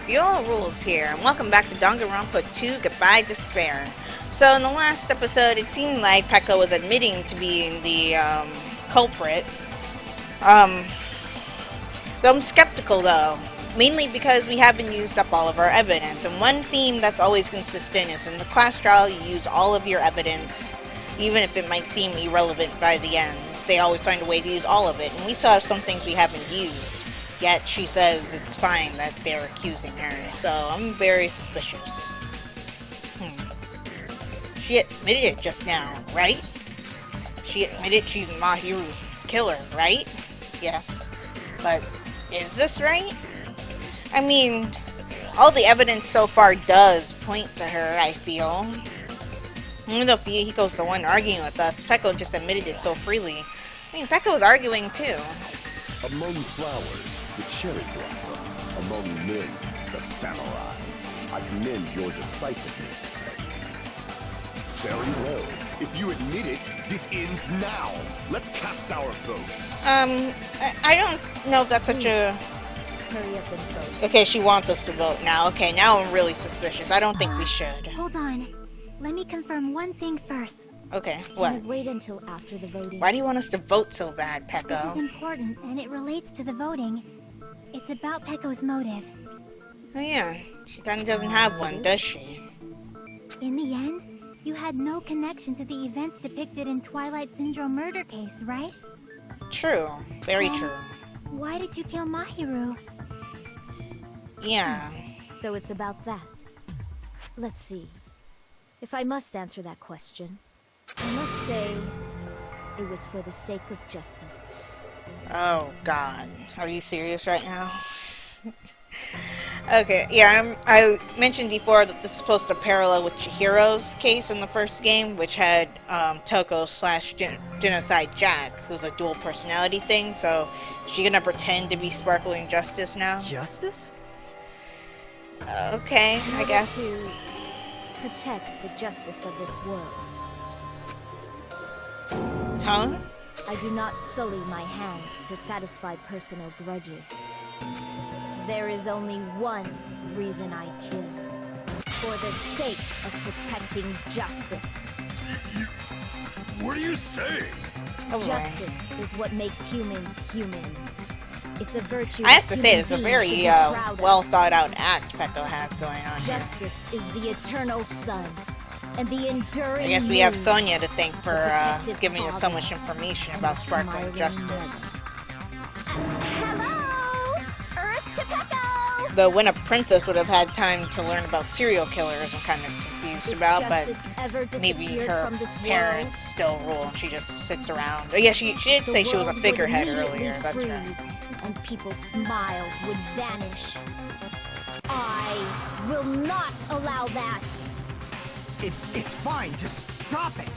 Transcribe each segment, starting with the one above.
Fuel Rules here, and welcome back to Danganronpa 2 Goodbye Despair. So in the last episode, it seemed like Pekka was admitting to being the culprit. Though I'm skeptical though, mainly because we haven't used up all of our evidence. And one theme that's always consistent is in the class trial, you use all of your evidence, even if it might seem irrelevant by the end. They always find a way to use all of it, and we still have some things we haven't used. Yet she says it's fine that they're accusing her, so I'm very suspicious. She admitted it just now, right? She admitted she's Mahiru's killer, right? Yes. But is this right? I mean, all the evidence so far does point to her, I feel. Even though Fuyuhiko's the one arguing with us, Pekka just admitted it so freely. I mean, Pekka was arguing too. Among flowers, the cherry blossom. Among men, the samurai. I commend your decisiveness, at least. Very well. If you admit it, this ends now. Let's cast our votes. I don't know if that's such a... Hurry up and vote. Okay, she wants us to vote now. Okay, now I'm really suspicious. I don't think we should. Hold on. Let me confirm one thing first. Okay, what? Can you wait until after the voting? Why do you want us to vote so bad, Pekka? This is important, and it relates to the voting. It's about Pekko's motive. Oh yeah, she kinda doesn't have one, does she? In the end, you had no connection to the events depicted in Twilight Syndrome murder case, right? True. Very true. Why did you kill Mahiru? Yeah. So it's about that. Let's see. If I must answer that question, I must say it was for the sake of justice. Oh god. Are you serious right now? Okay, yeah, I mentioned before that this is supposed to parallel with Chihiro's case in the first game, which had Toko / Genocide Jack, who's a dual personality thing, so is she gonna pretend to be Sparkling Justice now? Justice? Okay, I guess. To protect the justice of this world. Huh? I do not sully my hands to satisfy personal grudges. There is only one reason I kill. For the sake of protecting justice. What are you saying? Oh, Justice is what makes humans human. It's a virtue. I have to say, human it's a beings very should be proud of. well thought out act Pekka has going on here. Justice is the eternal sun, and the enduring I guess we have moon. Sonia to thank for protective giving us so father much information and about the Sparkling smiling Justice. Hello! Earth to Pekko! Though when a princess would have had time to learn about serial killers, I'm kind of confused If about, but justice ever maybe disappeared her from this parents still rule and she just sits around. Oh yeah, she did world, say she was a the world figurehead would earlier, immediately that's freeze, right. and people's smiles would vanish. I will not allow that. It's fine, just stop it!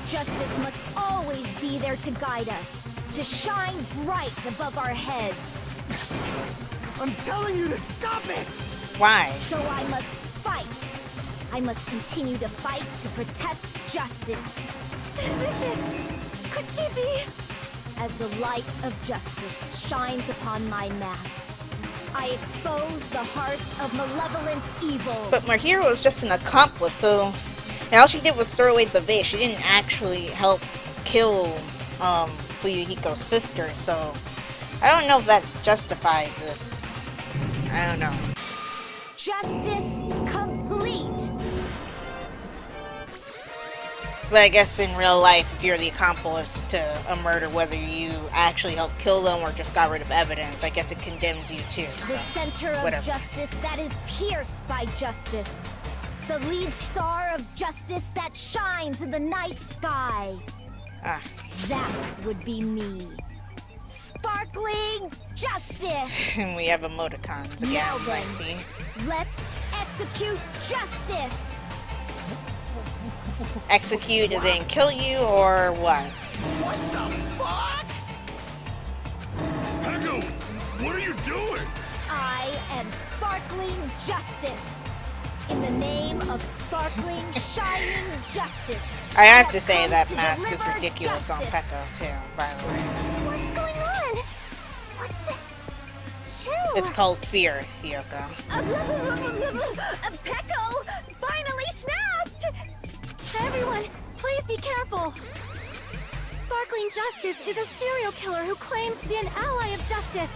Justice must always be there to guide us, to shine bright above our heads. I'm telling you to stop it! Why? So I must fight. I must continue to fight to protect justice. Could she be? As the light of justice shines upon my mask, I expose the hearts of malevolent evil. But Mahiro was just an accomplice, so and all she did was throw away the vase. She didn't actually help kill Fuyuhiko's sister, so I don't know if that justifies this. I don't know. Justice complete. But I guess in real life, if you're the accomplice to a murder, whether you actually helped kill them or just got rid of evidence, I guess it condemns you too. So, The center of whatever. justice that is pierced by justice. The lead star of justice that shines in the night sky. Ah, That would be me. Sparkling justice. and we have emoticons again, Now I then. see. Let's execute justice. Execute as in kill you or what? What the fuck? Pekka, what are you doing? I am sparkling justice. In the name of sparkling, shining justice. I have to have say come that to mask is deliver ridiculous on justice. Pekka too, by the way. What's going on? What's this chill? It's called fear, Hiyoko. Peko finally snapped! Everyone, please be careful. Sparkling Justice is a serial killer who claims to be an ally of justice.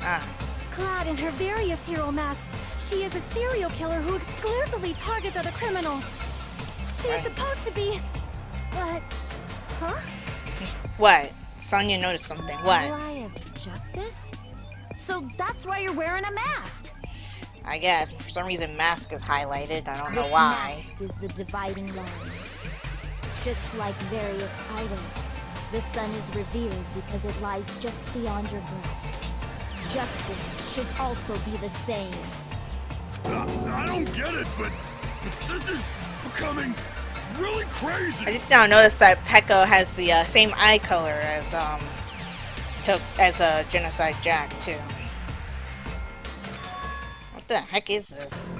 Ah. Clad in her various hero masks, she is a serial killer who exclusively targets other criminals. She is supposed to be... But... Huh? What? Sonya noticed something. What? Ally of justice? So that's why you're wearing a mask. I guess. For some reason, mask is highlighted. I don't know This why. mask is the dividing line. Just like various idols, the sun is revered because it lies just beyond your breast. Justice should also be the same. I don't get it, but this is becoming really crazy. I just now noticed that Peko has the same eye color as Genocide Jack too. What the heck is this?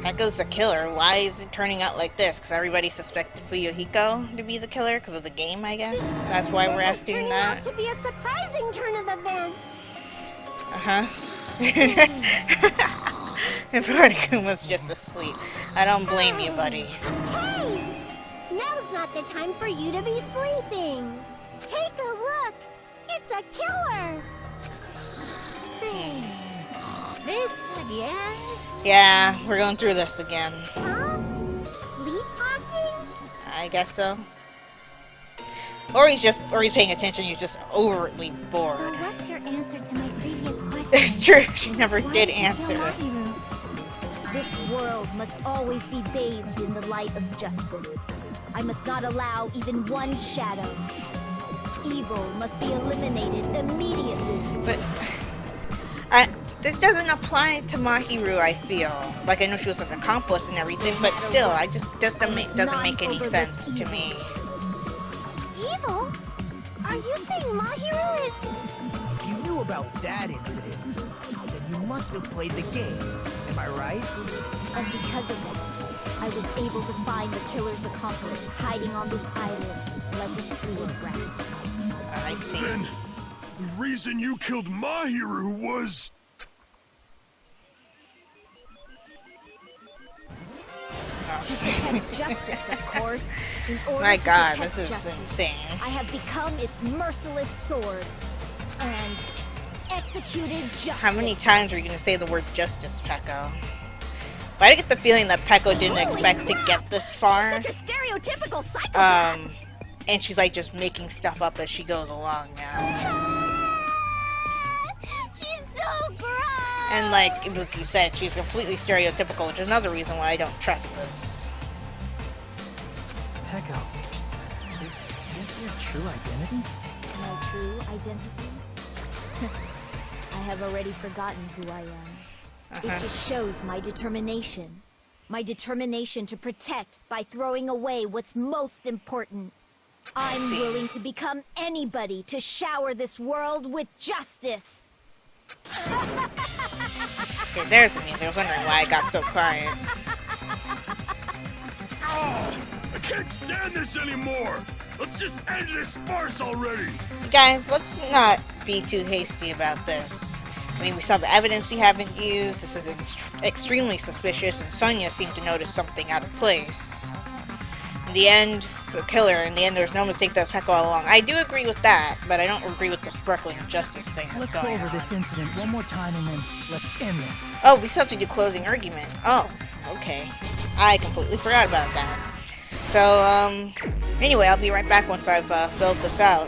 Peko's the killer. Why is it turning out like this? Because everybody suspected Fuyuhiko to be the killer because of the game, I guess. That's why we're asking that. This is turning out to be a surprising turn of events. Uh-huh. Kuma's just asleep. I don't blame you, buddy. Hey! Now's not the time for you to be sleeping. Take a look. It's a killer. This again? Yeah, we're going through this again. Huh? Sleepwalking? I guess so. Or he's paying attention, he's just overtly bored. So what's your answer to my previous question? It's true, she never Why did did you kill answer. Mahiru? This world must always be bathed in the light of justice. I must not allow even one shadow. Evil must be eliminated immediately. But this doesn't apply to Mahiru, I feel. Like, I know she was an accomplice and everything, but still, I just doesn't make any sense to me. Evil? Are you saying Mahiru is... If you knew about that incident, then you must have played the game. Am I right? And because of that, I was able to find the killer's accomplice hiding on this island like a sewer rat. I see. Then the reason you killed Mahiru was... To protect justice, of course. In order My to god, protect this is justice, insane. I have become its merciless sword and executed justice. How many times are you going to say the word justice, Peko? But I get the feeling that Peko didn't expect to get this far. She's such a stereotypical psychopath. And she's like just making stuff up as she goes along now. She's so gross. And like Ibuki said, she's completely stereotypical, which is another reason why I don't trust this. Peko, is this your true identity? My true identity? I have already forgotten who I am. It just shows my determination. My determination to protect by throwing away what's most important. I'm willing to become anybody to shower this world with justice. Okay, there's the music. I was wondering why I got so quiet. Oh, I can't stand this anymore! Let's just end this farce already! Guys, let's not be too hasty about this. I mean, we saw the evidence we haven't used. This is extremely suspicious, and Sonya seemed to notice something out of place. In the end, the killer, in the end, there's no mistake that was Peko all along. I do agree with that, but I don't agree with the sparkling justice thing that's Let's go going over on. this incident one more time and then let's end this. Oh, we still have to do closing argument. Oh, okay. I completely forgot about that. So, anyway, I'll be right back once I've filled this out.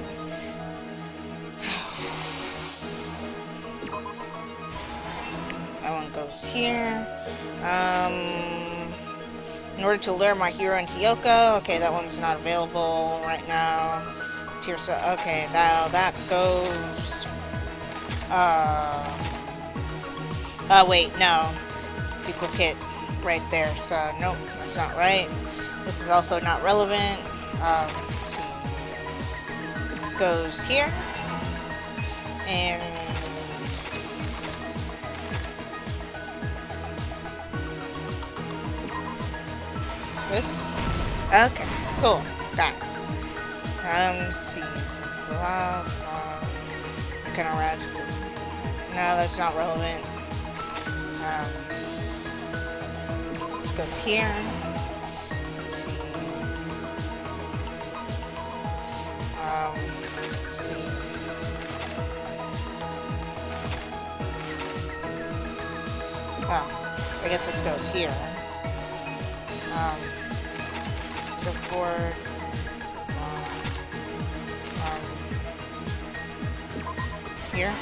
That one goes here. In order to lure my hero and Hiyoko, okay, that one's not available right now. Tirsa, okay, now that goes. Wait, no. It's a duplicate right there, so nope, that's not right. This is also not relevant. Let's see. This goes here. And this? Okay, cool. Got it. Let's see. Kind of rest. No, that's not relevant. Goes here. Let's see. Let's see. Oh, I guess this goes here. Support. Here.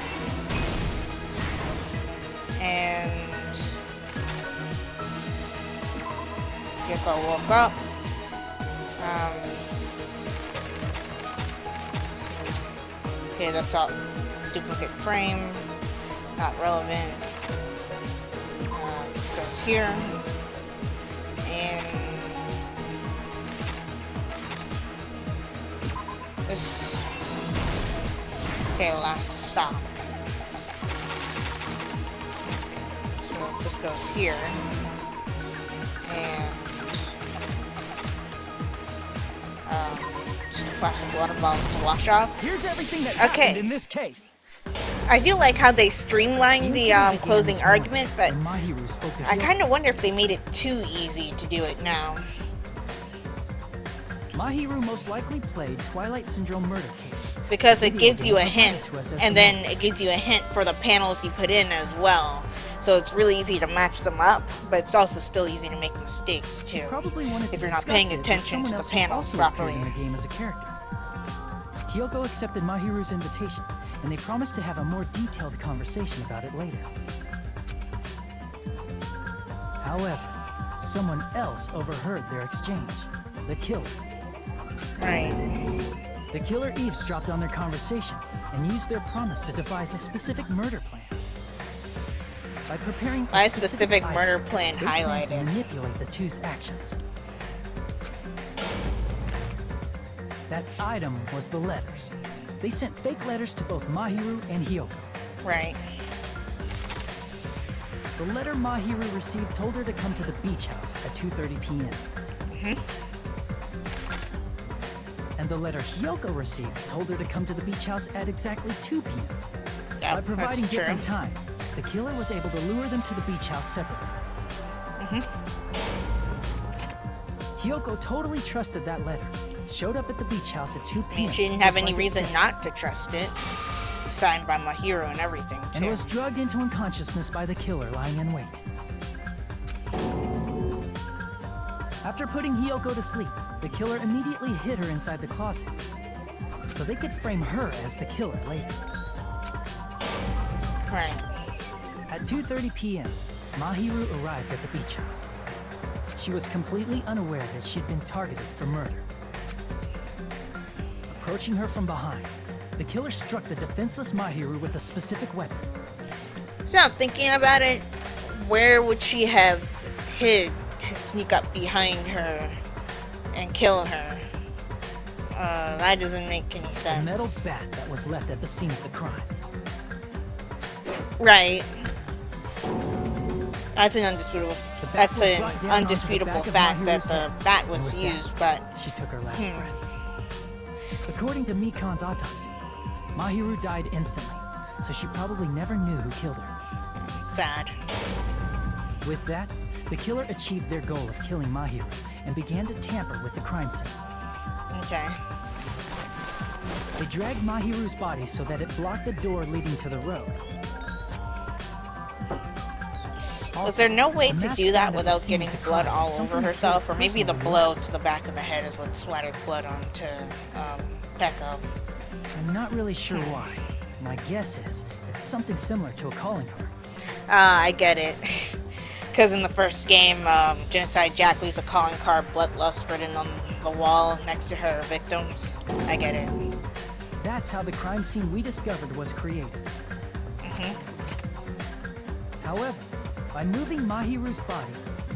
And Yoko woke up. Okay, that's all. Duplicate frame. Not relevant. This goes here. And this. Okay, last stop. So this goes here. And just a classic water bottles to wash off. Here's everything that Okay. happened in this case. I do like how they streamlined the closing argument, but When Mahiru spoke to I Hyo- kind of wonder if they made it too easy to do it now. Mahiru most likely played Twilight Syndrome murder case. Because it Video gives you a game hint, provided to us as and the then it gives you a hint for the panels you put in as well. So it's really easy to match them up, but it's also still easy to make mistakes She too. probably wanted if to you're not discuss paying it with attention to someone the else who panels also properly. appeared in the game as a character. Hyoko accepted Mahiru's invitation, and they promised to have a more detailed conversation about it later. However, someone else overheard their exchange. The killer. Right. The killer eavesdropped on their conversation and used their promise to devise a specific murder plan. By preparing My a specific item, murder plan they planned to highlighted. manipulate the two's actions. That item was the letters. They sent fake letters to both Mahiru and Hyoko. Right. The letter Mahiru received told her to come to the beach house at 2:30 p.m. Mhm. And the letter Hyoko received told her to come to the beach house at exactly 2 p.m. By Yep, providing that's true. different times, the killer was able to lure them to the beach house separately. Mhm. Hyoko totally trusted that letter, showed up at the beach house at 2 I p.m. mean, she didn't have just any like it reason said, not to trust it. Signed by Mahiru and everything too. and was drugged into unconsciousness by the killer lying in wait. After putting Hyoko to sleep, the killer immediately hid her inside the closet, so they could frame her as the killer later. Right. At 2:30 p.m., Mahiru arrived at the beach house. She was completely unaware that she'd been targeted for murder. Approaching her from behind, the killer struck the defenseless Mahiru with a specific weapon. So now thinking about it, where would she have hid to sneak up behind her and kill her? That doesn't make any A sense. metal bat that was left at the scene of the crime. Right. That's an undisputable. The bat That's was an brought down onto the undisputable back of fact that Mahiru's the head, bat and was with that, used, but she took her last breath. According to Mikan's autopsy, Mahiru died instantly, so she probably never knew who killed her. sad. With that, the killer achieved their goal of killing Mahiru and began to tamper with the crime scene. Okay. They dragged Mahiru's body so that it blocked the door leading to the road. Was there no way a to mask do that found at the without scene getting of the blood crime all was over something herself? that Or maybe the personally blow to the back of the head is what splattered blood onto Pekka. I'm not really sure why. My guess is it's something similar to a calling card. I get it. Because in the first game, Genocide Jack leaves a calling card, bloodlust written on the wall next to her victims. I get it. That's how the crime scene we discovered was created. However, by moving Mahiru's body,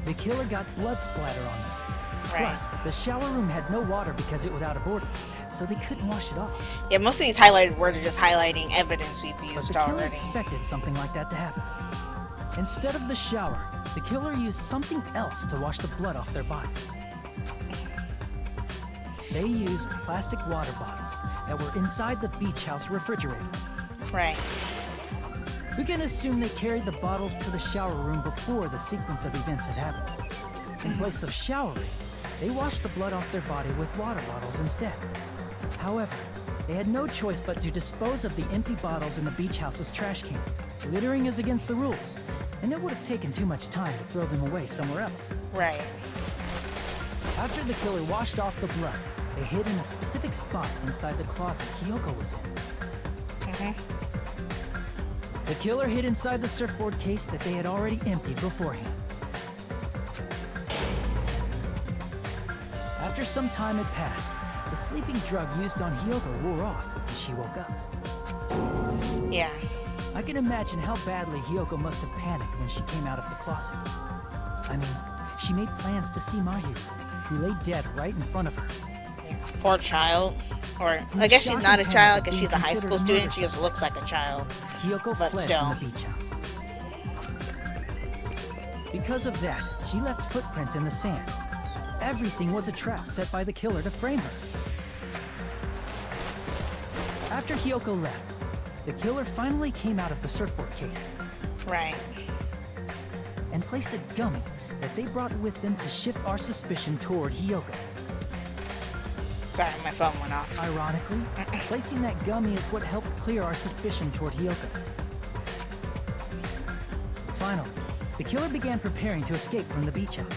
the killer got blood splatter on it. Right. Plus, the shower room had no water because it was out of order, so they couldn't wash it off. Yeah, most of these highlighted words are just highlighting evidence we've But used the killer already. expected something like that to happen. Instead of the shower, the killer used something else to wash the blood off their body. They used plastic water bottles that were inside the beach house refrigerator. Right. We can assume they carried the bottles to the shower room before the sequence of events had happened. In place of showering, they washed the blood off their body with water bottles instead. However, they had no choice but to dispose of the empty bottles in the beach house's trash can. Littering is against the rules, and it would have taken too much time to throw them away somewhere else. Right. After the killer washed off the blood, they hid in a specific spot inside the closet Hiyoko was in. The killer hid inside the surfboard case that they had already emptied beforehand. After some time had passed, the sleeping drug used on Hiyoko wore off and she woke up. Yeah. I can imagine how badly Hiyoko must have panicked when she came out of the closet. I mean, she made plans to see Mahiru, who lay dead right in front of her. Yeah. Poor child. Or, I guess she's not a child because she's a high school student. She just looks like a child. Hiyoko But fled still. from the beach house. Because of that, she left footprints in the sand. Everything was a trap set by the killer to frame her. After Hiyoko left, the killer finally came out of the surfboard case Right. and placed a gummy that they brought with them to shift our suspicion toward Hiyoko. Sorry, my phone went off. Ironically, placing that gummy is what helped clear our suspicion toward Hiyoko. Finally, the killer began preparing to escape from the beach house.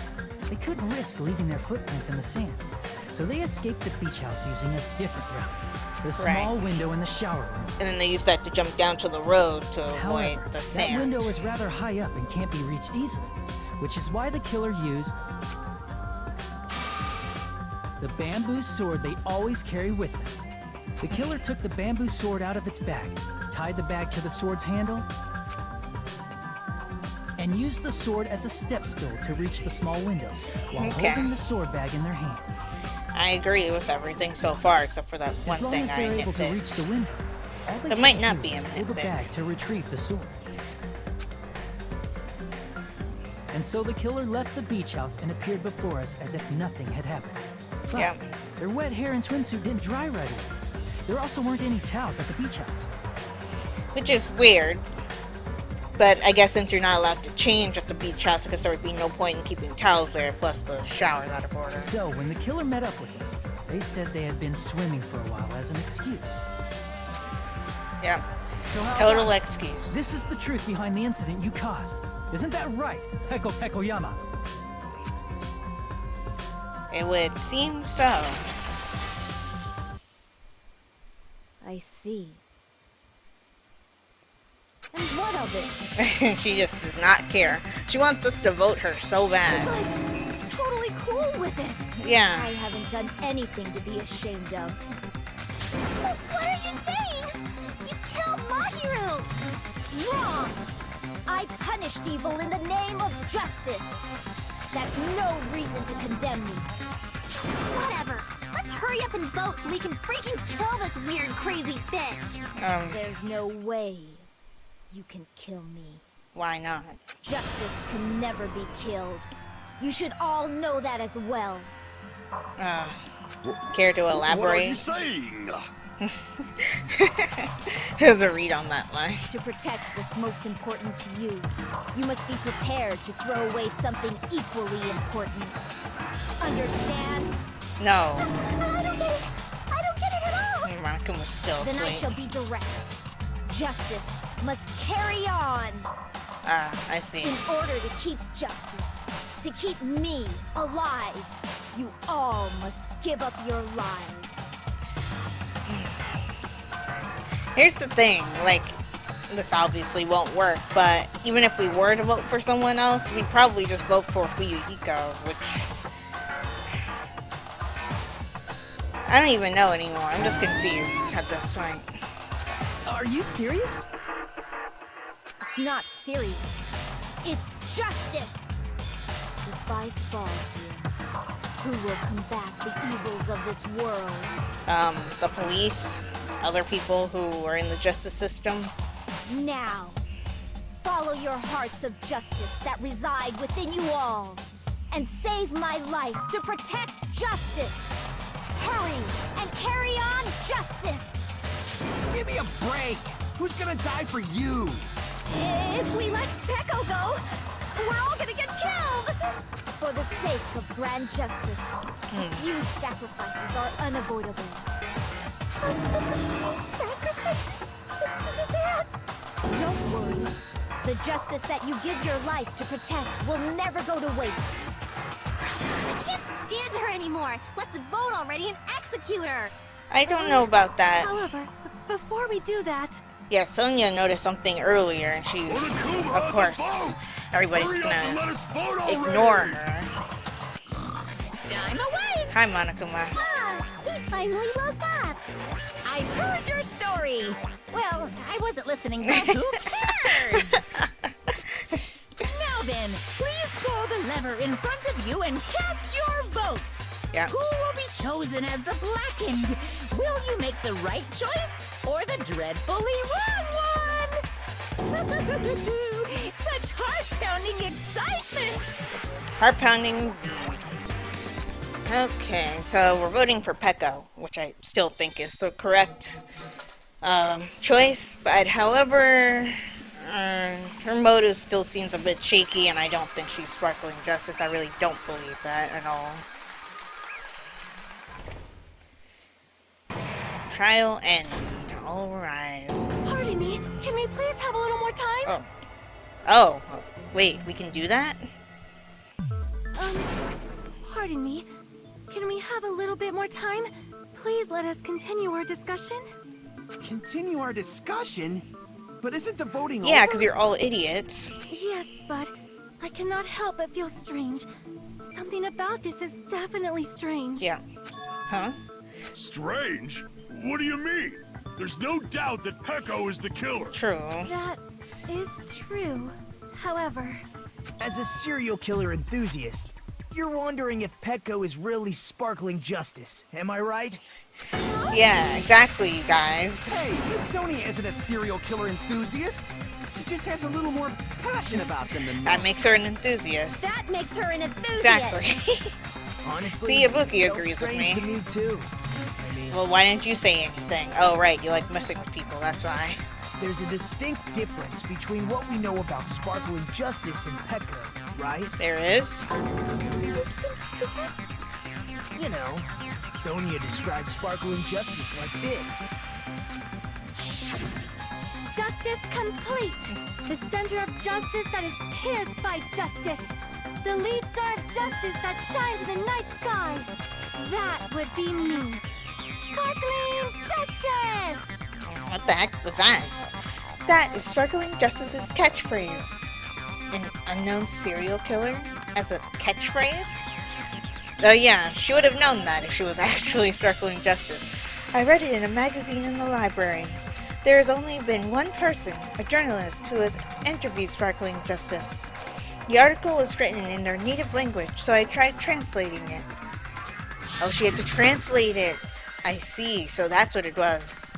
They couldn't risk leaving their footprints in the sand, so they escaped the beach house using a different route. The small window in the shower room. And then they use that to jump down to the road to avoid However, the that sand. window is rather high up and can't be reached easily, which is why the killer used the bamboo sword they always carry with them. The killer took the bamboo sword out of its bag, tied the bag to the sword's handle, and used the sword as a step stool to reach the small window, while holding the sword bag in their hand. I agree with everything so far, except for that one As long thing as I they're able to reach nitpicked. the window, all they It have might to not do be is a pull the nitpick. bag to retrieve the sword. And so the killer left the beach house and appeared before us as if nothing had happened. But Yeah. their wet hair and swimsuit didn't dry right away. There also weren't any towels at the beach house. Which is weird. But I guess since you're not allowed to change at the beach house, I guess there would be no point in keeping towels there, plus the shower's out of order. So when the killer met up with us, they said they had been swimming for a while as an excuse. Yeah. So how Total about it? excuse. This is the truth behind the incident you caused. Isn't that right, Peko Pekoyama? It would seem so. I see. And what of it? She just does not care. She wants us to vote her so She's bad. like totally cool with it. I Yeah. haven't done anything to be ashamed of. What are you saying? You killed Mahiru! Wrong! I punished evil in the name of justice. That's no reason to condemn me. Whatever. Let's hurry up and vote so we can freaking kill this weird, crazy bitch. There's no way you can kill me. Why not? Justice can never be killed. You should all know that as well. Care to What are elaborate? you saying? There's a read on that line. To protect what's most important to you, you must be prepared to throw away something equally important. Understand? No. I don't get it. I don't get it at all. Markham was still Then I asleep. shall be direct. Justice must carry on. I see. In order to keep justice, to keep me alive, you all must give up your lives. Here's the thing, like, this obviously won't work, but even if we were to vote for someone else, we'd probably just vote for Fuyuhiko, which... I don't even know anymore. I'm just confused at this point. Are you serious? It's not serious. It's justice! If I fall here, who will combat the evils of this world? The police, other people who are in the justice system. Now, follow your hearts of justice that reside within you all, and save my life to protect justice. Hurry and carry on justice. Give me a break! Who's gonna die for you? If we let Peko go, we're all gonna get killed! For the sake of grand justice, a few sacrifices are unavoidable. Sacrifices? Don't worry. The justice that you give your life to protect will never go to waste. I can't stand her anymore! Let's vote already and execute her! I don't know about that. However, before we do that... Yeah, Sonia noticed something earlier, and she's, of course, everybody's gonna ignore her. I'm away! Hi, Monokuma. Ah, he finally woke up! I've heard your story. Well, I wasn't listening, but who cares? Now then, please pull the lever in front of you and cast your vote. Yeah. Who will be chosen as the blackened? Will you make the right choice or the dreadfully wrong one? Such heart-pounding excitement! Heart pounding. Okay, so we're voting for Peko, which I still think is the correct choice. But however, her motive still seems a bit shaky, and I don't think she's sparkling justice. I really don't believe that at all. Trial end. All rise. Pardon me, can we please have a little more time? Oh, wait, we can do that? Pardon me, can we have a little bit more time? Please let us continue our discussion. Continue our discussion? But isn't the voting over? Yeah, because you're all idiots. Yes, but I cannot help but feel strange. Something about this is definitely strange. Yeah. Huh? Strange? What do you mean? There's no doubt that Peko is the killer. True. That is true. However, As a serial killer enthusiast, you're wondering if Peko is really sparkling justice, am I right? Yeah, exactly, you guys. Hey, Miss Sonia isn't a serial killer enthusiast. She just has a little more passion about them than That most. makes her an enthusiast. that makes her an enthusiast. Exactly. Honestly, See, Ibuki felt agrees with strange me. to me too. I mean, Well, why didn't you say anything? Oh, right, you like messing with people, that's why. there's a distinct difference between what we know about sparkling justice and Peko, right? There is. You know, Sonia describes sparkling justice like this. Justice complete. The center of justice that is pierced by justice. The lead star of justice that shines in the night sky. That would be me. Sparkling justice! What the heck was that? That is Sparkling Justice's catchphrase. An unknown serial killer as a catchphrase? Oh yeah, she would have known that if she was actually Sparkling Justice. I read it in a magazine in the library. There has only been one person, a journalist, who has interviewed Sparkling Justice. The article was written in their native language, so I tried translating it. Oh, she had to translate it. I see, so that's what it was.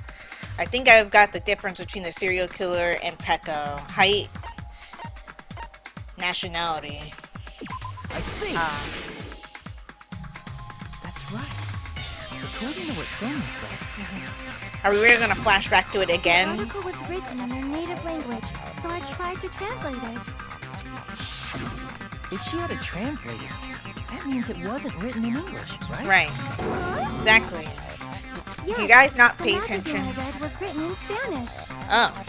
I think I've got the difference between the serial killer and Peko. Height, nationality. I see. That's right. According to what Sonia said, Are we really gonna flash back to it The again? article was written in their native language, so I tried to translate it. if she had to translate it, that means it wasn't written in English, right? Right. Exactly. Yes, You guys not the pay magazine attention? I read was written in Spanish. Oh.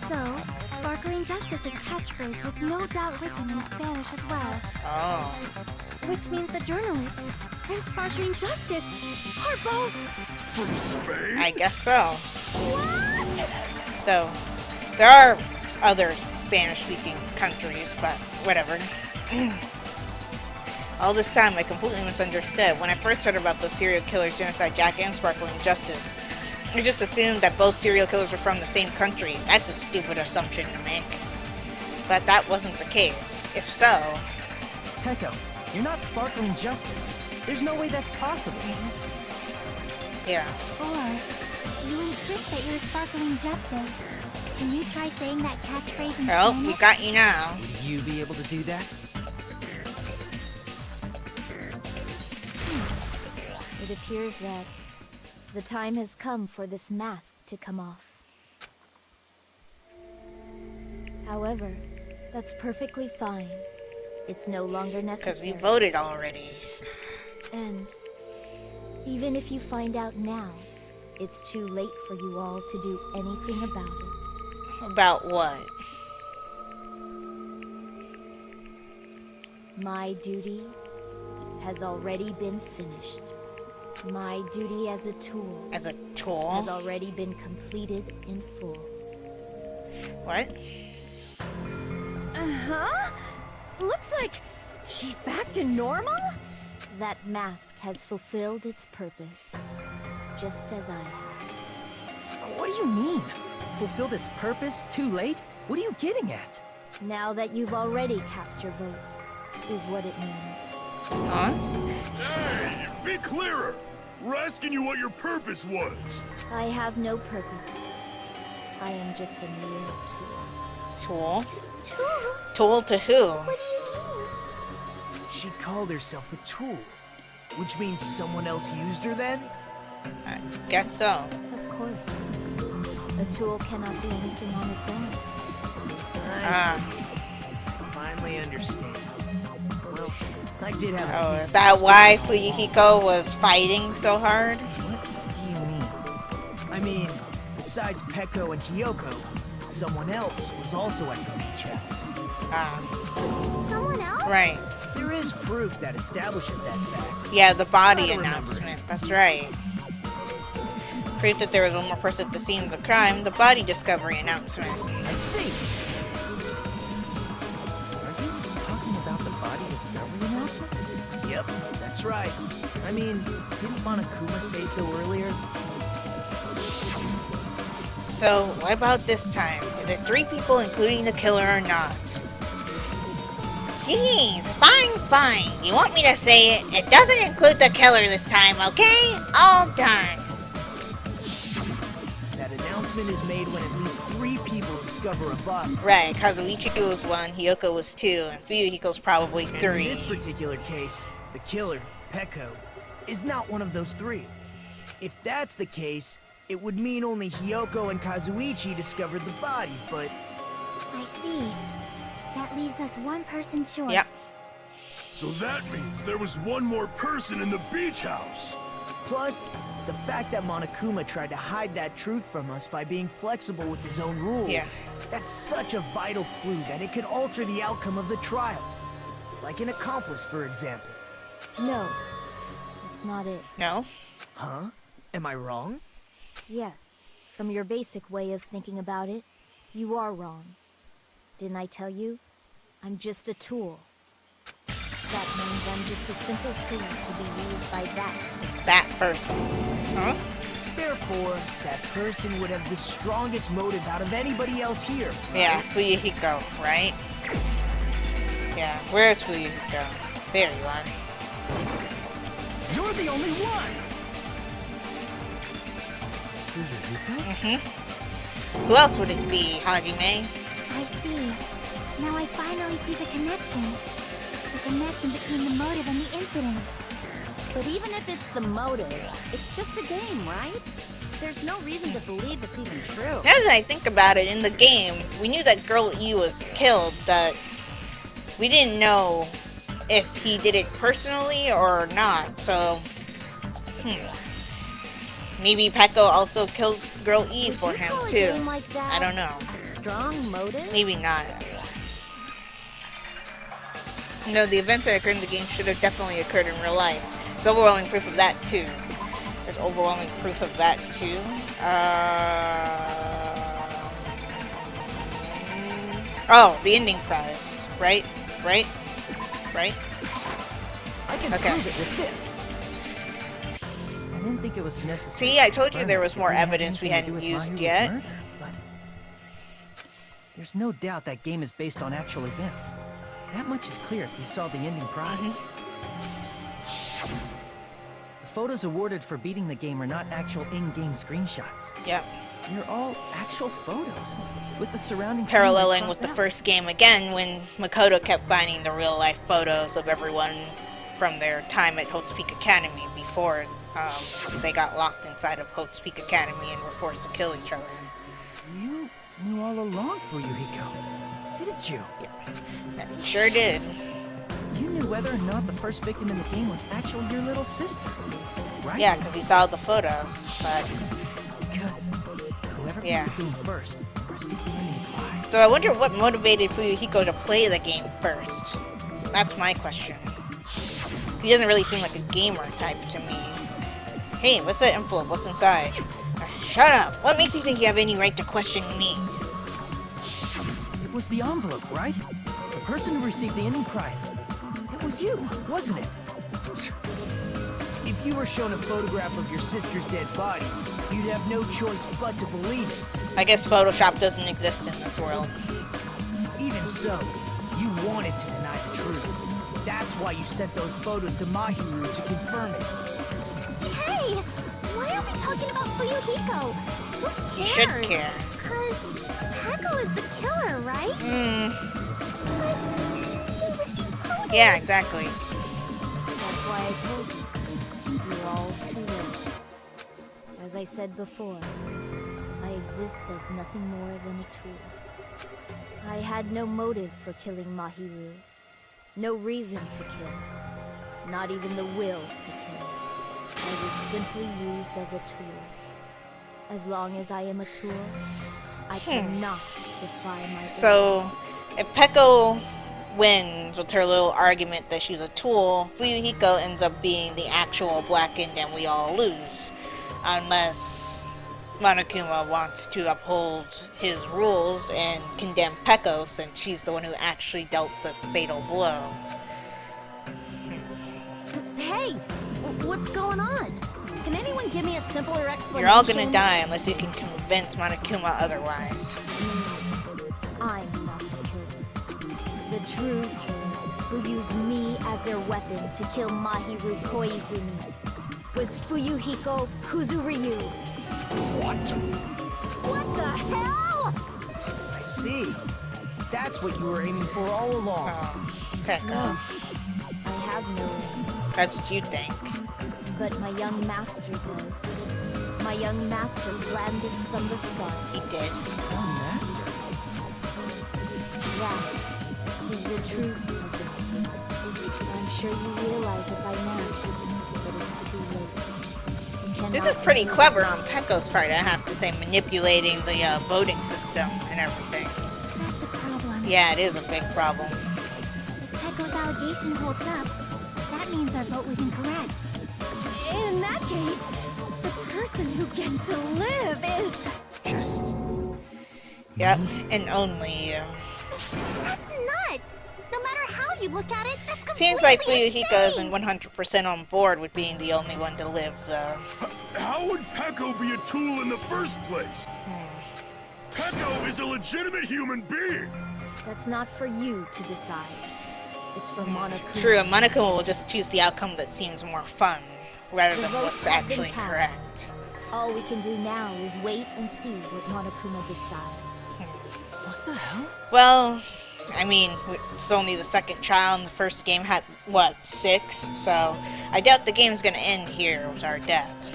So, Sparkling Justice's catchphrase was no doubt written in Spanish as well. Oh. Which means the journalist and Sparkling Justice are both... From Spain? I guess so. What? Though, there are other Spanish-speaking countries, but whatever. All this time, I completely misunderstood. When I first heard about those serial killers, Genocide Jack and Sparkling Justice, I just assumed that both serial killers were from the same country. That's a stupid assumption to make. But that wasn't the case. If so... Peko, you're not Sparkling Justice. There's no way that's possible. Yeah. Or, you insist that you're Sparkling Justice. Can you try saying that catchphrase in Well, Spanish? we got you now. Would you be able to do that? It appears that the time has come for this mask to come off. However, that's perfectly fine. It's no longer Because we necessary. voted already. And even if you find out now, it's too late for you all to do anything about it. About what? My duty has already been finished. My duty as a tool As a tool? has already been completed in full. What? Uh-huh. Looks like she's back to normal? That mask has fulfilled its purpose, just as I have. What do you mean? Fulfilled its purpose? Too late? What are you getting at? Now that you've already cast your votes, is what it means. Huh? Hey, be clearer! We're asking you what your purpose was. I have no purpose. I am just a mere tool. Tool? Tool? Tool to who? What do you mean? She called herself a tool, which means someone else used her then? I guess so. Of course. A tool cannot do anything on its own. I see. Finally understand. Well, I did have a Oh, sneak is that why peek. Fuyuhiko was fighting so hard? What do you mean? I mean, besides Peko and Kyoko, someone else was also at the beach house. Ah, Someone else? right. There is proof that establishes that fact. Yeah, the body Gotta remember. announcement. That's right. Proof that there was one more person at the scene of the crime, the body discovery announcement. I see. Are you talking about the body discovery announcement? Yep, that's right. I mean, didn't Monokuma say so earlier? So, what about this time? Is it 3 people including the killer or not? Jeez, fine. You want me to say it? It doesn't include the killer this time, okay? All done. That announcement is made when at least 3 people discover a body. Right, Kazuichi was 1, Hyoko was 2, and Fuyuhiko's probably And 3. in this particular case, the killer, Peko, is not one of those 3. If that's the case, it would mean only Hyoko and Kazuichi discovered the body, but I see. That leaves us one person short. Yep. So that means there was one more person in the beach house. plus, the fact that Monokuma tried to hide that truth from us by being flexible with his own rules. Yeah. That's such a vital clue that it could alter the outcome of the trial. Like an accomplice, for example. No, that's not it. No? Huh? Am I wrong? Yes, from your basic way of thinking about it, you are wrong. Didn't I tell you? I'm just a tool. That means I'm just a simple tool to be used by that person. That person. Huh? Therefore, that person would have the strongest motive out of anybody else here. Yeah, Fuyuhiko, right? Yeah, where's Fuyuhiko? There you are. You're the only one! Who else would it be, Hajime? I see. Now I finally see the connection. The connection between the motive and the incident. But even if it's the motive, it's just a game, right? There's no reason to believe it's even true. Now that I think about it, in the game, we knew that Girl E was killed, but we didn't know if he did it personally or not, so... Maybe Peko also killed Girl E Would for you him, call a too. game like that I don't know. a strong motive? Maybe not. No, the events that occurred in the game should have definitely occurred in real life. There's overwhelming proof of that, too. There's overwhelming proof of that, too. Oh, the ending prize. Right? I can Okay. prove it with this. I didn't think it was necessary. See, I told you to there was more confirm it evidence we didn't have hadn't anything to do used with yet. Mahiru's murder, but there's no doubt that game is based on actual events. That much is clear if you saw the ending prize. The photos awarded for beating the game are not actual in-game screenshots. Yep. They're all actual photos, with the surrounding Paralleling scenery with the cropped out. first game again, when Makoto kept finding the real-life photos of everyone from their time at Hope's Peak Academy before they got locked inside of Hope's Peak Academy and were forced to kill each other. You knew all along, Fuyuhiko. didn't you? You sure did. You knew whether or not the first victim in the game was actually your little sister, right? Yeah, because he saw the photos, but... Because whoever Yeah. played the game first received the ending prize. So I wonder what motivated Fuyuhiko to play the game first. That's my question. He doesn't really seem like a gamer type to me. Hey, what's that envelope? What's inside? Shut up! What makes you think you have any right to question me? It was the envelope, right? The person who received the ending prize. It was you, wasn't it? If you were shown a photograph of your sister's dead body, you'd have no choice but to believe it. I guess Photoshop doesn't exist in this world. Even so, you wanted to deny the truth. That's why you sent those photos to Mahiru to confirm it. Hey! Why are we talking about Fuyuhiko? Who You cares? should care. Cause Peko is the killer, right? Yeah, exactly. That's why I told you. You're all too late. As I said before, I exist as nothing more than a tool. I had no motive for killing Mahiru. No reason to kill. Not even the will to kill. I was simply used as a tool. As long as I am a tool, I cannot defy my So, orders. if Peko wins with her little argument that she's a tool, Fuyuhiko ends up being the actual Black End and we all lose. Unless Monokuma wants to uphold his rules and condemn Peko since she's the one who actually dealt the fatal blow. Hey, what's going on? Can anyone give me a simpler explanation? You're all gonna die unless you can convince Monokuma otherwise. Means I'm not the killer. The true killer, who used me as their weapon to kill Mahiru Koizumi, was Fuyuhiko Kuzuryu. What the hell? I see. That's what you were aiming for all along. Oh, Peko. No, I have no aim, That's what you think. but my young master does. My young master planned this from the start. He did. Oh, master. That is the truth of this case. I'm sure you realize it by now, but it's too late. You This cannot is pretty undo clever it. on Peko's part, I have to say, manipulating the voting system and everything. That's a problem. Yeah, it is a big problem. If Peko's allegation holds up, that means our vote was incorrect. In that case, the person who gets to live is... Just Yep, and only you. That's nuts! No matter how you look at it, that's completely Seems like Fuyuhiko insane! isn't 100% on board with being the only one to live, though. How would Peko be a tool in the first place? Peko is a legitimate human being. That's not for you to decide. It's for Monokuma. True, and Monokuma will just choose the outcome that seems more fun, rather The than votes what's have been actually cast. correct. All we can do now is wait and see what Monokuma decides. What the hell? Well, I mean, it's only the second child, and the first game had, what, 6? So, I doubt the game's gonna end here with our death.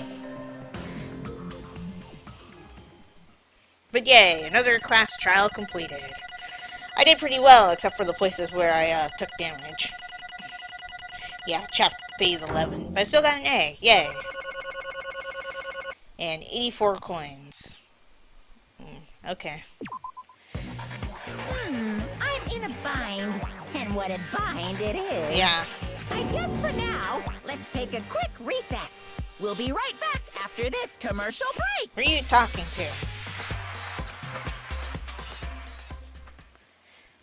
But yay, another class trial completed. I did pretty well, except for the places where I took damage. Yeah, phase 11. But I still got an A, yay. And 84 coins. Okay. I'm in a bind. And what a bind it is. Yeah. I guess for now, let's take a quick recess. We'll be right back after this commercial break. Who are you talking to?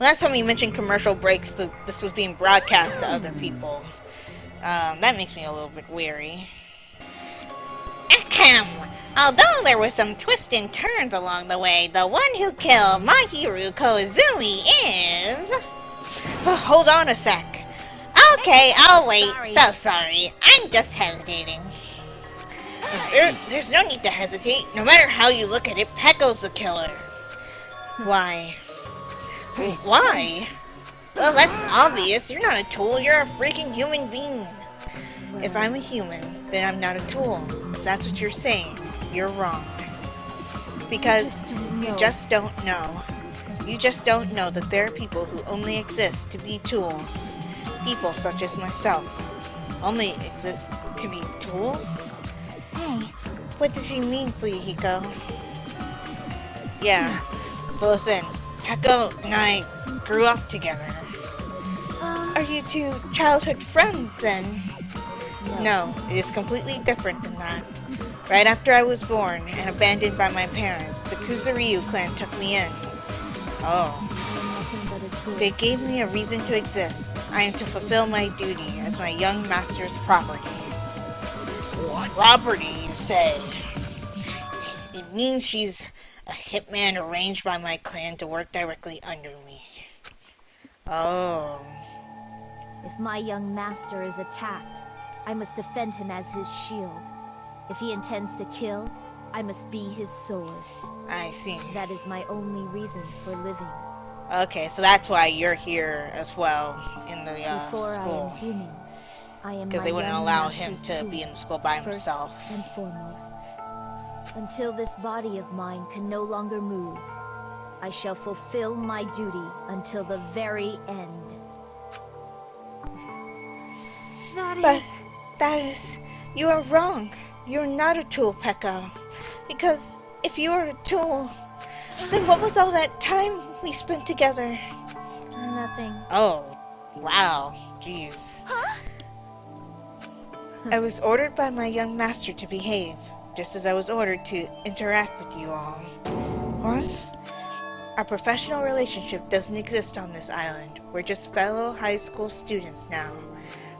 Last time you mentioned commercial breaks, this was being broadcast to other people. That makes me a little bit weary. Ahem. Although there were some twists and turns along the way, the one who killed Mahiru Koizumi is... Hold on a sec. Okay, I'll wait. Sorry. So sorry. I'm just hesitating. There's no need to hesitate. No matter how you look at it, Peko's the killer. Why? Why? Well, that's obvious. You're not a tool. You're a freaking human being. If I'm a human, then I'm not a tool. If that's what you're saying, you're wrong. Because you just don't know. You just don't know that there are people who only exist to be tools. People such as myself. Only exist to be tools? Hey, What does she mean, Fuyuhiko? Yeah. But listen, Peko and I grew up together. Are you two childhood friends then? No, it is completely different than that. Right after I was born and abandoned by my parents, the Kuzuryu clan took me in. Oh. I'm nothing but a tool. They gave me a reason to exist. I am to fulfill my duty as my young master's property. What? Property, you say? It means she's a hitman arranged by my clan to work directly under me. Oh. If my young master is attacked, I must defend him as his shield. If he intends to kill, I must be his sword. I see. That is my only reason for living. Okay, so that's why you're here as well in the Before I school. am human, I am Because my they wouldn't young allow him master's to tool, be in school by first himself. and foremost. Until this body of mine can no longer move, I shall fulfill my duty until the very end. But you are wrong. You're not a tool, Pekka. Because if you were a tool, then what was all that time we spent together? Nothing. Oh, wow. Jeez. I was ordered by my young master to behave, just as I was ordered to interact with you all. What? Our professional relationship doesn't exist on this island. We're just fellow high school students now.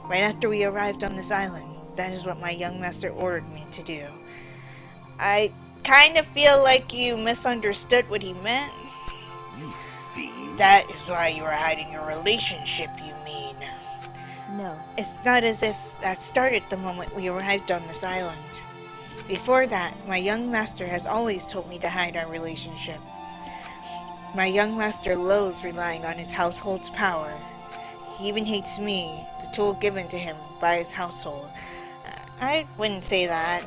Right after we arrived on this island, that is what my young master ordered me to do. I kind of feel like you misunderstood what he meant. You see? That is why you were hiding your relationship, you mean? No. It's not as if that started the moment we arrived on this island. Before that, my young master has always told me to hide our relationship. My young master loathes relying on his household's power. He even hates me, the tool given to him by his household. I wouldn't say that.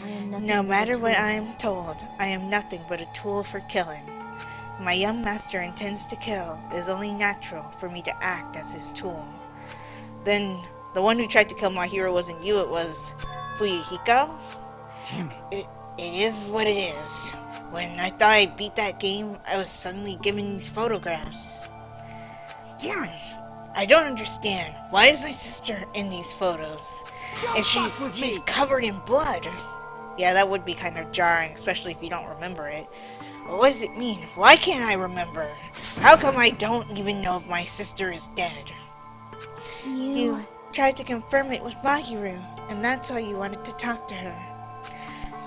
I am nothing No but a matter what tool. I am told, I am nothing but a tool for killing. My young master intends to kill. It is only natural for me to act as his tool. Then, the one who tried to kill my hero wasn't you, it was Fuyuhiko? Damn it. It is what it is. When I thought I beat that game, I was suddenly given these photographs. Damn it. I don't understand. Why is my sister in these photos? And she's covered in blood. Yeah, that would be kind of jarring, especially if you don't remember it. But what does it mean? Why can't I remember? How come I don't even know if my sister is dead? You tried to confirm it with Mahiru, and that's why you wanted to talk to her.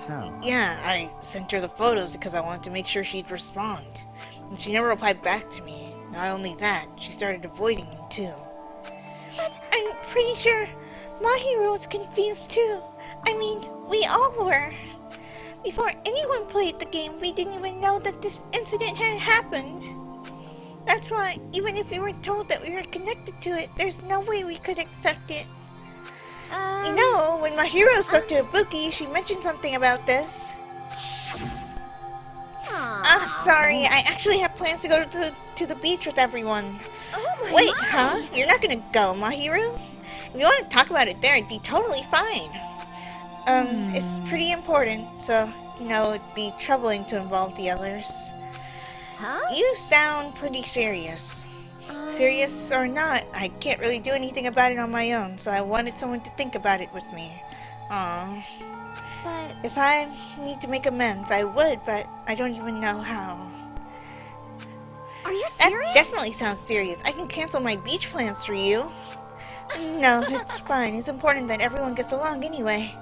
So, Yeah, I sent her the photos because I wanted to make sure she'd respond. And she never replied back to me. Not only that, she started avoiding me too. But I'm pretty sure Mahiru was confused too. I mean, we all were. Before anyone played the game, we didn't even know that this incident had happened. That's why, even if we were told that we were connected to it, there's no way we could accept it. You know, when Mahiro spoke to Ibuki, she mentioned something about this. Sorry, I actually have plans to go to the beach with everyone. Wait, huh? You're not gonna go, Mahiru? If you want to talk about it there, it'd be totally fine. It's pretty important, so, you know, it'd be troubling to involve the others. Huh? You sound pretty serious. Serious or not, I can't really do anything about it on my own, so I wanted someone to think about it with me. Aww. But If I need to make amends, I would, but I don't even know how. are you That serious? definitely sounds serious. I can cancel my beach plans for you. No, it's fine. It's important that everyone gets along anyway.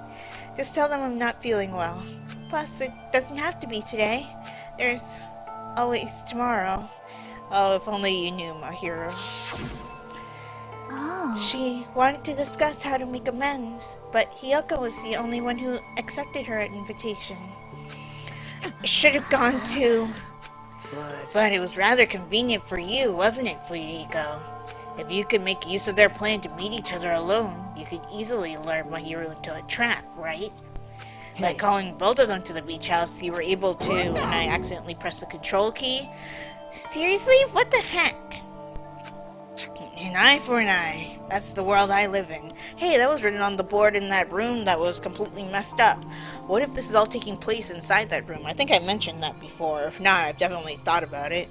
Just tell them I'm not feeling well. Plus, it doesn't have to be today. There's always tomorrow. Oh, if only you knew, Mahiro. Oh. She wanted to discuss how to make amends, but Hiyoko was the only one who accepted her invitation. Should have gone too, but it was rather convenient for you, wasn't it, Fuyuhiko? If you could make use of their plan to meet each other alone, you could easily lure Mahiro into a trap, right? By calling both of them to the beach house, you were able to, and I accidentally pressed the control key. Seriously? What the heck? An eye for an eye. That's the world I live in. Hey, that was written on the board in that room that was completely messed up. What if this is all taking place inside that room? I think I mentioned that before. If not, I've definitely thought about it.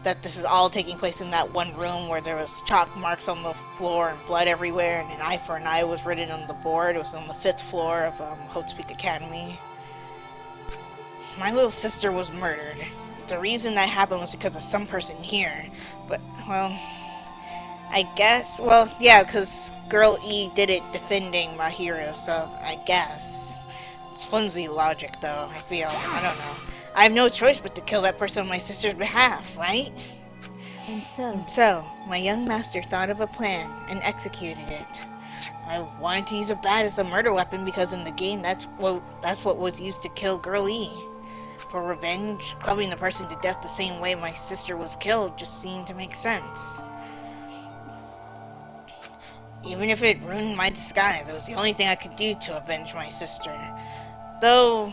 That this is all taking place in that one room where there was chalk marks on the floor and blood everywhere, and an eye for an eye was written on the board. It was on the 5th floor of Hope's Peak Academy. My little sister was murdered. The reason that happened was because of some person here. But, well, I guess, well, yeah, because Girl E did it defending my hero, so I guess. It's flimsy logic, though, I feel. I don't know. I have no choice but to kill that person on my sister's behalf, right? And so? So, my young master thought of a plan and executed it. I wanted to use a bat as a murder weapon because in the game that's what was used to kill Girl E. For revenge, clubbing the person to death the same way my sister was killed just seemed to make sense. Even if it ruined my disguise, it was the only thing I could do to avenge my sister. Though,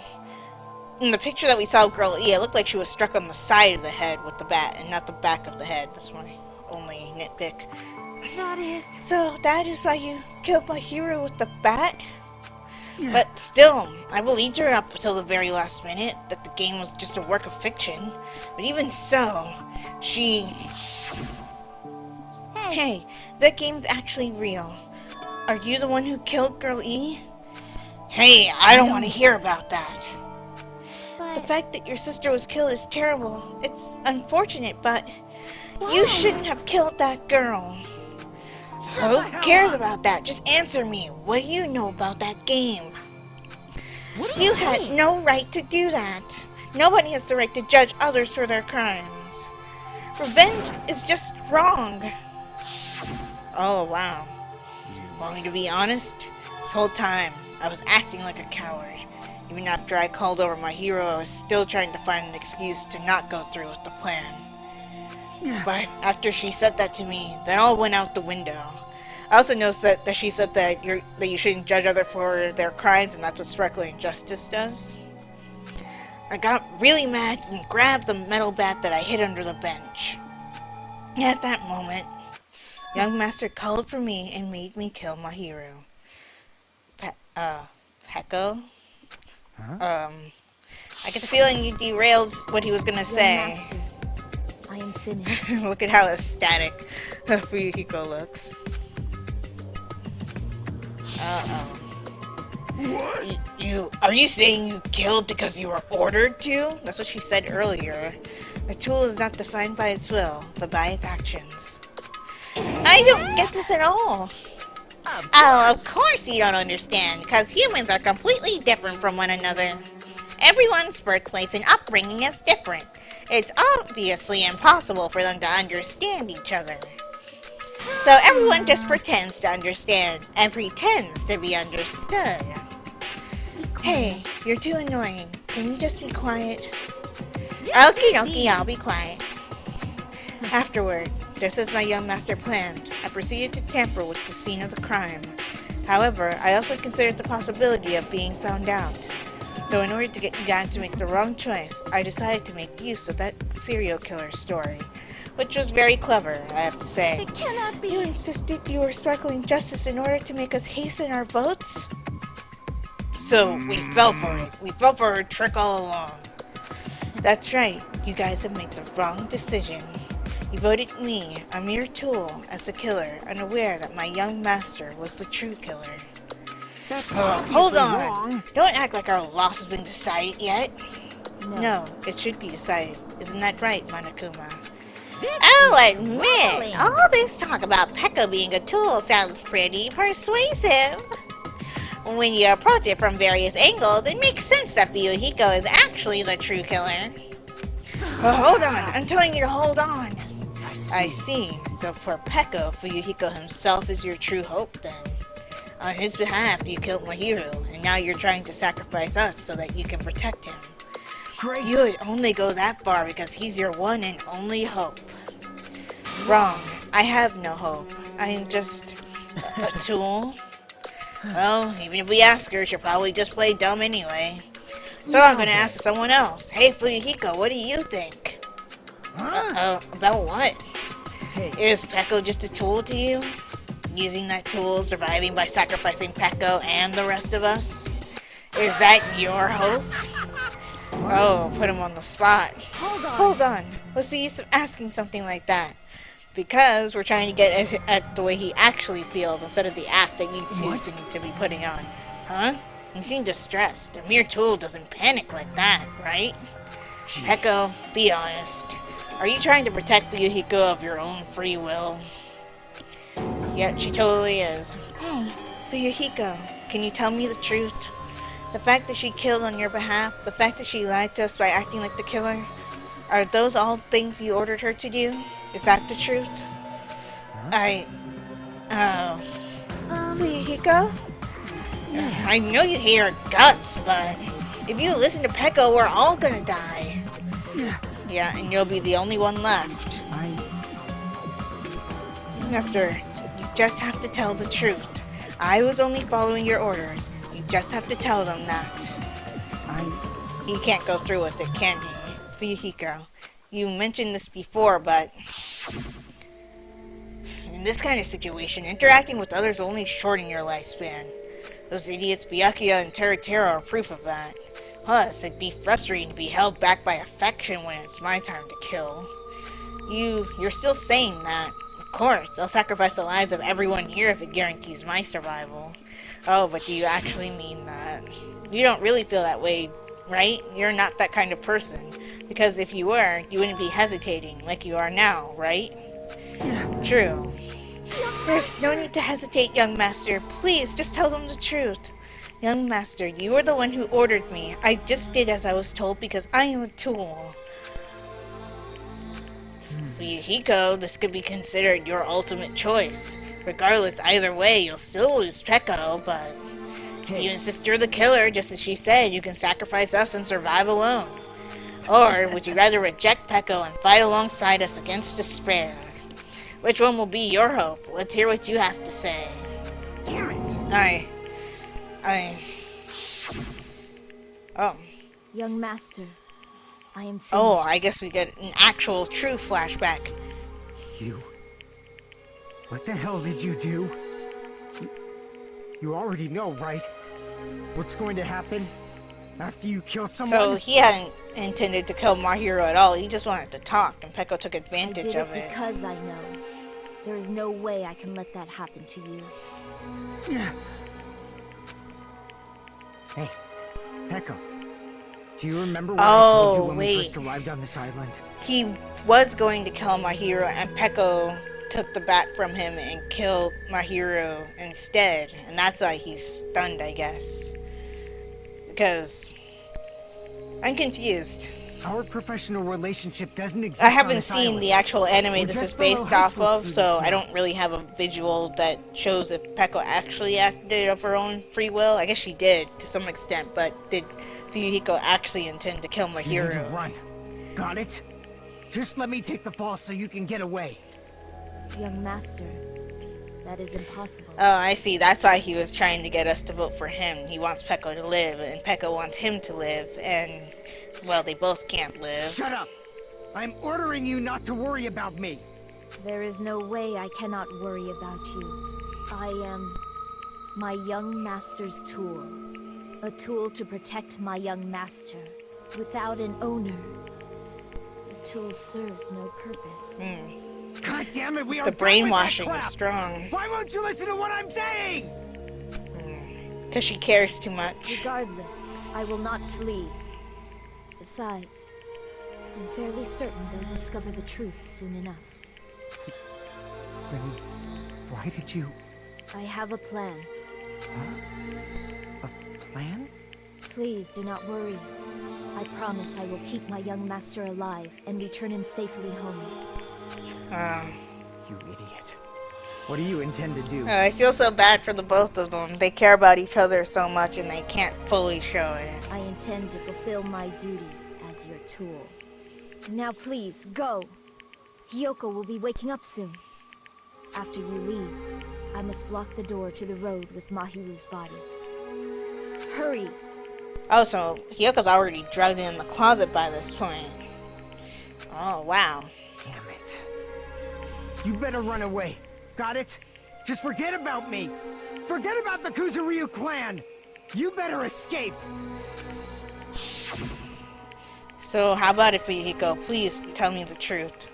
in the picture that we saw of Girl E, it looked like she was struck on the side of the head with the bat and not the back of the head. That's my only nitpick. That is... So, that is why you killed my hero with the bat? But still, I believed her up until the very last minute that the game was just a work of fiction. But even so, she... Hey, that game's actually real. Are you the one who killed Girl E? Hey, I don't want to hear about that. The fact that your sister was killed is terrible. It's unfortunate, but you shouldn't have killed that girl. Who cares about that? Just answer me. What do you know about that game? You had no right to do that. Nobody has the right to judge others for their crimes. Revenge is just wrong. Oh, wow. Want me to be honest? This whole time, I was acting like a coward. Even after I called over my hero, I was still trying to find an excuse to not go through with the plan. But after she said that to me, that all went out the window. I also noticed that she said that you shouldn't judge others for their crimes, and that's what sparkling justice does. I got really mad and grabbed the metal bat that I hid under the bench. At that moment, young master called for me and made me kill my hero. Peko? Huh? I get the feeling you derailed what he was gonna say. Master, I am finished. Look at how ecstatic Fuyuhiko looks. What? Are you saying you killed because you were ordered to? That's what she said earlier. A tool is not defined by its will, but by its actions. I don't get this at all. Oh, of course you don't understand, because humans are completely different from one another. Everyone's birthplace and upbringing is different. It's obviously impossible for them to understand each other. So everyone just pretends to understand and pretends to be understood. Hey, you're too annoying. Can you just be quiet? Okie dokie, I'll be quiet. Afterward, just as my young master planned, I proceeded to tamper with the scene of the crime. However, I also considered the possibility of being found out. Though in order to get you guys to make the wrong choice, I decided to make use of that serial killer story. Which was very clever, I have to say. It cannot be. You insisted you were sparkling justice in order to make us hasten our votes? So, we fell for it. We fell for her trick all along. That's right, you guys have made the wrong decision. You voted me, a mere tool, as the killer, unaware that my young master was the true killer. That's Hold on! wrong. Don't act like our loss has been decided yet. No. No, it should be decided. Isn't that right, Monokuma? This I'll is admit, rolling. all this talk about Peko being a tool sounds pretty persuasive. When you approach it from various angles, it makes sense that Fuyuhiko is actually the true killer. Well, hold on. I'm telling you to hold on. I see. So for Peko, Fuyuhiko himself is your true hope, then. On his behalf, you killed my hero, and now you're trying to sacrifice us so that you can protect him. Great. You would only go that far because he's your one and only hope. Wrong. I have no hope. I am just a tool. Well, even if we ask her, she'll probably just play dumb anyway. So I'm gonna ask someone else. Hey, Fuyuhiko, what do you think? Huh? About what? Hey, Is Peko just a tool to you? Using that tool, surviving by sacrificing Peko and the rest of us? Is that your hope? Oh, put him on the spot. Hold on. What's the use of asking something like that? Because we're trying to get at the way he actually feels instead of the act that you two seem to be putting on. Huh? You seem distressed. A mere tool doesn't panic like that, right? jeez. Peko, be honest. Are you trying to protect Fuyuhiko of your own free will? Yeah, she totally is. Hey, Fuyuhiko, can you tell me the truth? The fact that she killed on your behalf, the fact that she lied to us by acting like the killer, are those all things you ordered her to do? Is that the truth? Fuyuhiko? I know you hate her guts, but if you listen to Peko, we're all gonna die. Yeah, and you'll be the only one left. Master, you just have to tell the truth. I was only following your orders. You just have to tell them that. He can't go through with it, can he? Fuyuhiko, you mentioned this before, but in this kind of situation, interacting with others will only shorten your lifespan. Those idiots Byakuya and Teruteru are proof of that. Plus, it'd be frustrating to be held back by affection when it's my time to kill. You're still saying that. Of course, I'll sacrifice the lives of everyone here if it guarantees my survival. Oh, but do you actually mean that? You don't really feel that way, right? You're not that kind of person. Because if you were, you wouldn't be hesitating like you are now, right? True. There's no need to hesitate, young master. Please, just tell them the truth. Young master, you were the one who ordered me. I just did as I was told because I am a tool. Fuyuhiko, this could be considered your ultimate choice. Regardless, either way, you'll still lose Peko, but if you insist you're the killer, just as she said, you can sacrifice us and survive alone. Or would you rather reject Peko and fight alongside us against despair? Which one will be your hope? Let's hear what you have to say. Damn it! Oh. young master, I am finished. Oh, I guess we get an actual true flashback. You? What the hell did you do? You already know, right? What's going to happen after you kill someone? So he hadn't intended to kill Mahiro at all. He just wanted to talk, and Peko took I advantage did of it it. because I know. There is no way I can let that happen to you. Hey, Peko. Do you remember what I told you when wait. we first arrived on this island? He was going to kill Mahiro, and Peko took the bat from him and killed Mahiro instead. And that's why he's stunned, I guess. Because I'm confused. Our professional relationship doesn't exist. I haven't on this seen island. the actual anime We're this just is based fellow high off school of, so students I now. don't really have a visual that shows if Peko actually acted of her own free will. I guess she did to some extent, but did Fuyuhiko actually intend to kill You need to Mahiro? run. Got it? Just let me take the fall so you can get away. Young master, that is impossible. Oh, I see. That's why he was trying to get us to vote for him. He wants Peko to live, and Peko wants him to live, and, well, they both can't live. Shut up! I'm ordering you not to worry about me. There is no way I cannot worry about you. I am my young master's tool. A tool to protect my young master. Without an owner, the tool serves no purpose. God damn it, we are The done with that brainwashing is crap. strong. Why won't you listen to what I'm saying? Because she cares too much. Regardless, I will not flee. Besides, I'm fairly certain they'll discover the truth soon enough. Then why did you... I have a plan. A plan? Please do not worry. I promise I will keep my young master alive and return him safely home. You idiot. What do you intend to do? I feel so bad for the both of them. They care about each other so much and they can't fully show it. I intend to fulfill my duty as your tool. Now please, go! Hiyoko will be waking up soon. After you leave, I must block the door to the road with Mahiru's body. Hurry! Oh, so Hyoko's already drugged in the closet by this point. Oh, wow. Damn it. You better run away. Got it? Just forget about me. Forget about the Kuzuryu clan. You better escape. So how about it, Hiko? Please tell me the truth.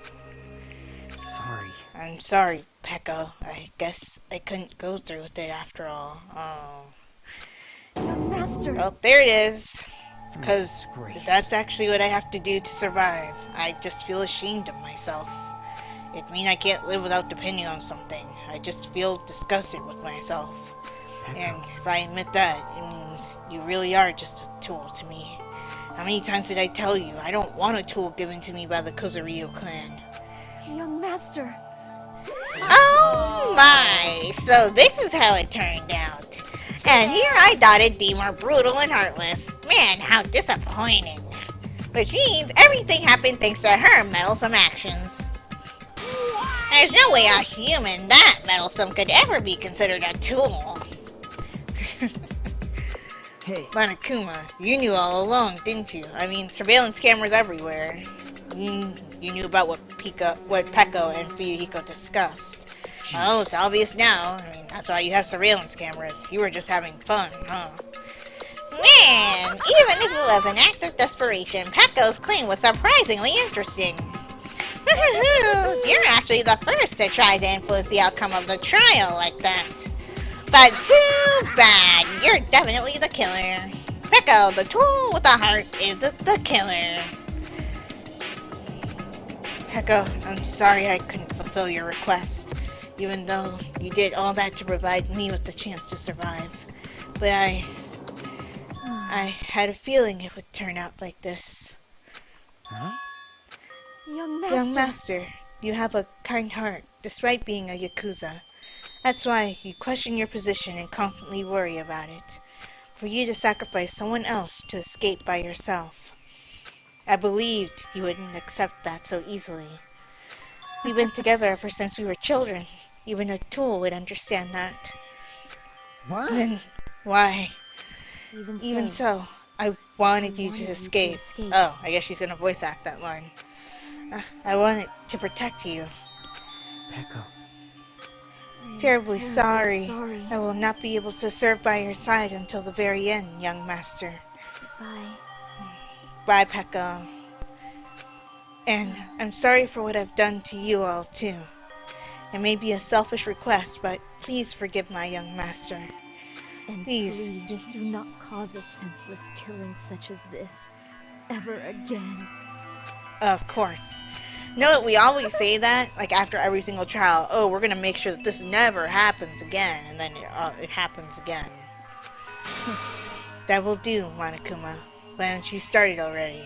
Sorry. I'm sorry, Peko. I guess I couldn't go through with it after all. Oh. Young master! Oh, there it is. Because Disgrace. that's actually what I have to do to survive. I just feel ashamed of myself. It means I can't live without depending on something. I just feel disgusted with myself. And if I admit that, it means you really are just a tool to me. How many times did I tell you I don't want a tool given to me by the Kuzuryu clan? Young master! Oh my! So this is how it turned out. And here I thought it'd be more brutal and heartless. Man, how disappointing. Which means everything happened thanks to her meddlesome actions. There's no way a human that meddlesome could ever be considered a tool. Hey, Monokuma, you knew all along, didn't you? I mean, surveillance cameras everywhere. You knew about what Peko and Fuyuhiko discussed. Oh, it's obvious now. I mean, that's why you have surveillance cameras. You were just having fun, huh? Man, even if it was an act of desperation, Peko's claim was surprisingly interesting. You're actually the first to try to influence the outcome of the trial like that. But too bad, you're definitely the killer. Peko, the tool with the heart, is the killer. Peko, I'm sorry I couldn't fulfill your request, even though you did all that to provide me with the chance to survive. But I had a feeling it would turn out like this. Huh? Young master! Young master, you have a kind heart, despite being a Yakuza. That's why you question your position and constantly worry about it. For you to sacrifice someone else to escape by yourself. I believed you wouldn't accept that so easily. We've been together ever since we were children. Even a tool would understand that. What? Then why? Even so, so, I wanted you to escape. Oh, I guess she's gonna voice act that line. I wanted to protect you. Peko. Terribly sorry. I will not be able to serve by your side until the very end, young master. Bye. Bye, Peko. And I'm sorry for what I've done to you all, too. It may be a selfish request, but please forgive my young master. And Please, please do not cause a senseless killing such as this ever again. Of course. You know what, we always say that, like after every single trial, oh, we're gonna make sure that this never happens again, and then it happens again. That will do, Monokuma. Why don't you start it already?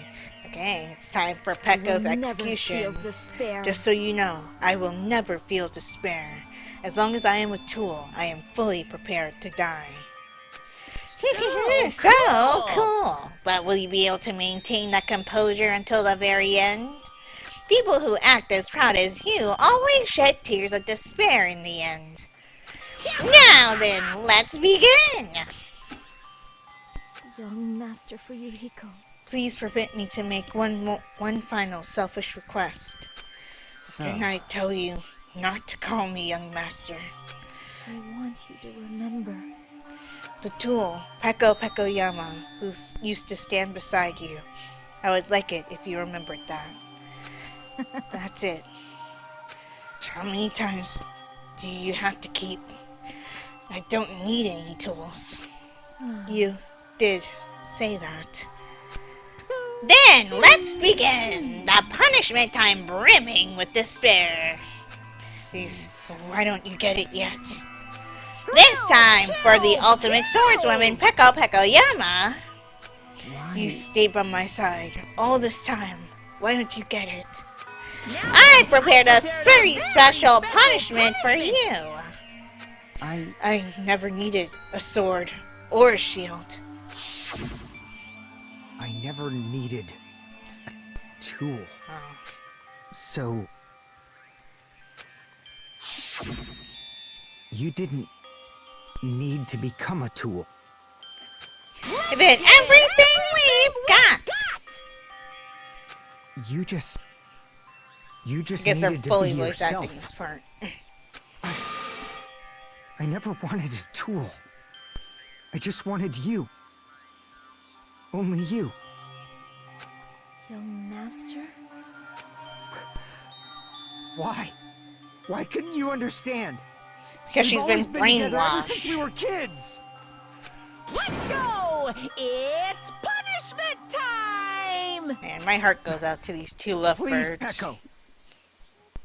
Okay, it's time for Peko's execution. Never feel despair. Just so you know, I will never feel despair. As long as I am a tool, I am fully prepared to die. So cool! But will you be able to maintain that composure until the very end? People who act as proud as you always shed tears of despair in the end. Now then, let's begin! Young master Fuyuhiko. Please permit me to make one final selfish request. Didn't I tell you not to call me young master? I want you to remember. The tool, Peko Yama, who used to stand beside you. I would like it if you remembered that. That's it. How many times do you have to keep? I don't need any tools. You did say that. Then let's begin! The punishment time brimming with despair. Please, why don't you get it yet? This time, for the ultimate swordswoman, Peko Yama! You stayed by my side all this time. Why don't you get it? I prepared a very special punishment for you! I never needed a sword or a shield. I never needed a tool. Oh. So... You didn't need to become a tool. Even everything we've got. You just I guess they're needed to fully be voice yourself. acting this part. I never wanted a tool. I just wanted you. Only you. Young master? Why? Why couldn't you understand? Because she's We've been always together ever since we brainwashed. were kids. Let's go! It's punishment time! Man, my heart goes out to these two Please, lovebirds. Peko.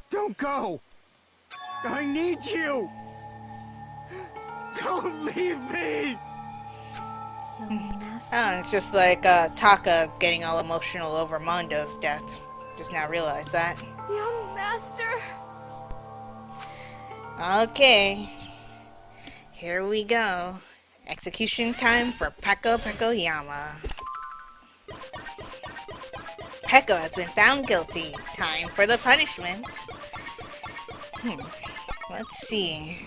Don't go. I need you. Don't leave me. Young master? Oh, it's just like Taka getting all emotional over Mondo's death. Just now realized that. Young master. Okay. Here we go. Execution time for Peko Yama. Peko has been found guilty. Time for the punishment. Let's see.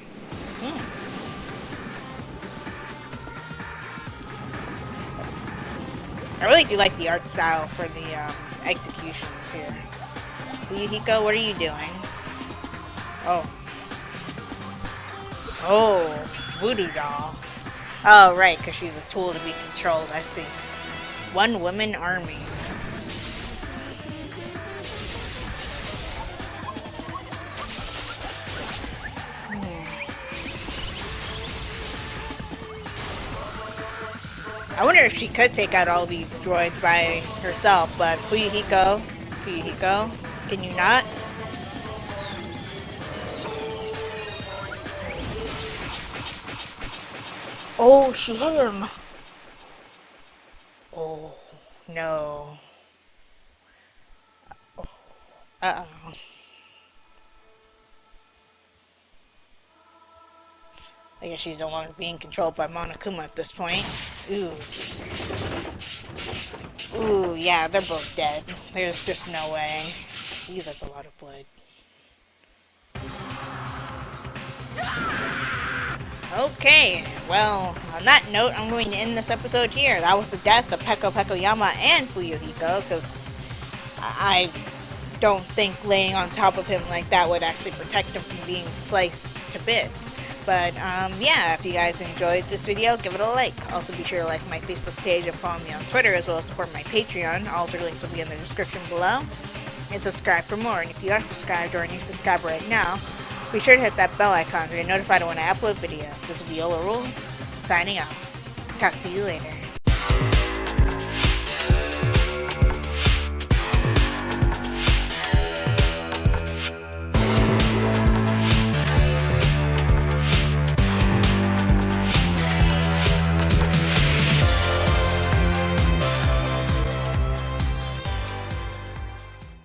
I really do like the art style for the executions here. Fuyuhiko, what are you doing? Oh. Oh, voodoo doll. Oh, right, because she's a tool to be controlled, I see. One woman army. I wonder if she could take out all these droids by herself, but Fuyuhiko, can you not? Oh, she hit him. Oh, no. Uh-oh. I guess she's no longer being controlled by Monokuma at this point. Ooh. Ooh, yeah, they're both dead. There's just no way. Jeez, that's a lot of blood. Okay, well, on that note, I'm going to end this episode here. That was the death of Peko Yama and Fuyuhiko, because I don't think laying on top of him like that would actually protect him from being sliced to bits. But, yeah, if you guys enjoyed this video, give it a like. Also, be sure to like my Facebook page and follow me on Twitter, as well as support my Patreon. All the links will be in the description below. And subscribe for more. And if you are subscribed or a new subscriber right now, be sure to hit that bell icon to get notified when I upload videos. This is Viola Rules, signing out. Talk to you later.